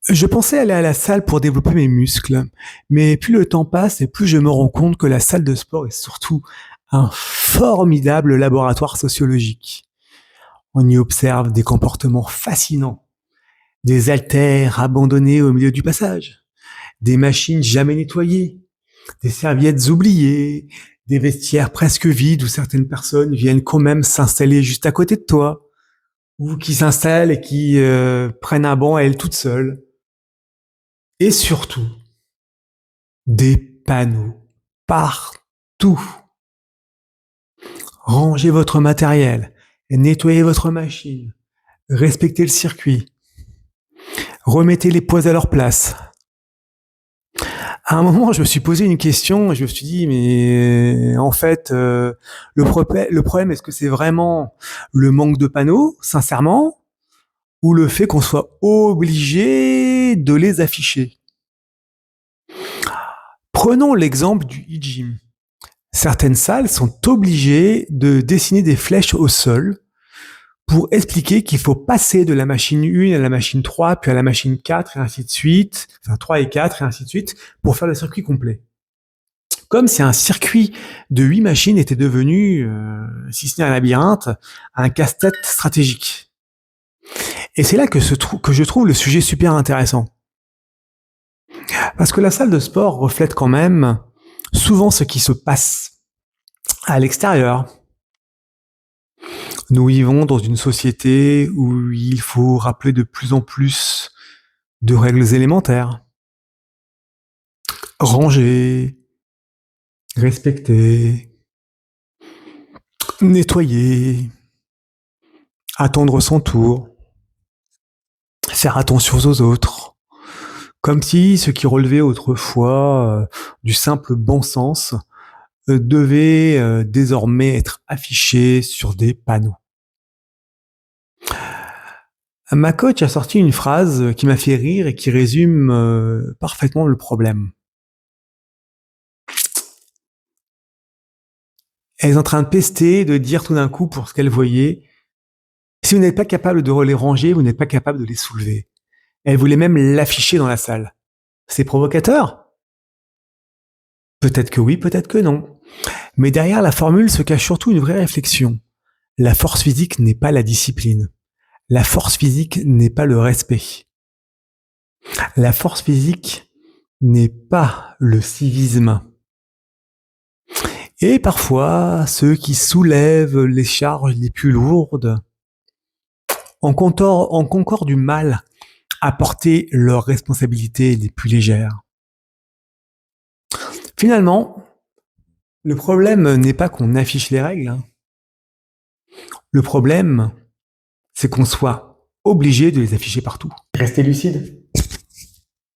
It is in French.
Je pensais aller à la salle pour développer mes muscles, mais plus le temps passe et plus je me rends compte que la salle de sport est surtout un formidable laboratoire sociologique. On y observe des comportements fascinants, des haltères abandonnés au milieu du passage, des machines jamais nettoyées, des serviettes oubliées, des vestiaires presque vides où certaines personnes viennent quand même s'installer juste à côté de toi, ou qui s'installent et qui prennent un banc à elles toutes seules. Et surtout, des panneaux partout. Rangez votre matériel, nettoyez votre machine, respectez le circuit, remettez les poids à leur place. À un moment, je me suis posé une question et je me suis dit, mais en fait, le problème, est-ce que c'est vraiment le manque de panneaux, sincèrement, ou le fait qu'on soit obligé de les afficher? Prenons l'exemple du e-gym. Certaines salles sont obligées de dessiner des flèches au sol pour expliquer qu'il faut passer de la machine 1 à la machine 3, puis à la machine 4, et ainsi de suite, enfin 3 et 4, et ainsi de suite, pour faire le circuit complet. Comme si un circuit de 8 machines était devenu, si ce n'est un labyrinthe, un casse-tête stratégique. Et c'est là que je trouve le sujet super intéressant. Parce que la salle de sport reflète quand même souvent ce qui se passe à l'extérieur. Nous vivons dans une société où il faut rappeler de plus en plus de règles élémentaires. Ranger, respecter, nettoyer, attendre son tour, faire attention aux autres. Comme si ce qui relevait autrefois du simple bon sens devait désormais être affiché sur des panneaux. Ma coach a sorti une phrase qui m'a fait rire et qui résume parfaitement le problème. Elle est en train de pester, de dire tout d'un coup pour ce qu'elle voyait, si vous n'êtes pas capable de les ranger, vous n'êtes pas capable de les soulever. Elle voulait même l'afficher dans la salle. C'est provocateur? Peut-être que oui, peut-être que non. Mais derrière la formule se cache surtout une vraie réflexion. La force physique n'est pas la discipline. La force physique n'est pas le respect. La force physique n'est pas le civisme. Et parfois, ceux qui soulèvent les charges les plus lourdes ont encore du mal à porter leurs responsabilités les plus légères. Finalement, le problème n'est pas qu'on affiche les règles. Le problème, c'est qu'on soit obligé de les afficher partout. Restez lucide.